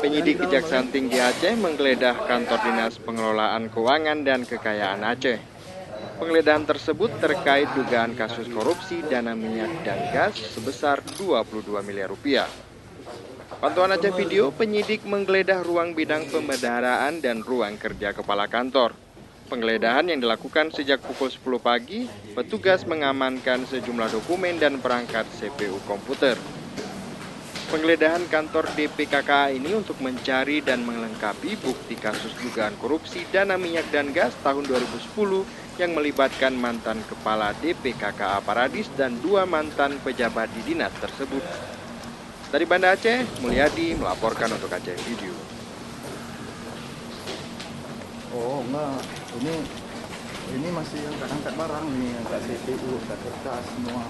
Penyidik Kejaksaan Tinggi Aceh menggeledah kantor Dinas Pengelolaan Keuangan dan Kekayaan Aceh. Penggeledahan tersebut terkait dugaan kasus korupsi dana minyak dan gas sebesar 22 miliar rupiah. Pantauan Aceh Video, penyidik menggeledah ruang bidang pembendaharaan dan ruang kerja kepala kantor. Penggeledahan yang dilakukan sejak pukul 10 pagi, petugas mengamankan sejumlah dokumen dan perangkat CPU komputer. Penggeledahan kantor DPKKA ini untuk mencari dan melengkapi bukti kasus dugaan korupsi dana minyak dan gas tahun 2010 yang melibatkan mantan kepala DPKKA Paradis dan 2 mantan pejabat di dinas tersebut. Dari Banda Aceh, Mulyadi melaporkan untuk Aceh Video. Oh enggak, ini masih angkat barang nih, angkat CPU, angkat kertas semua.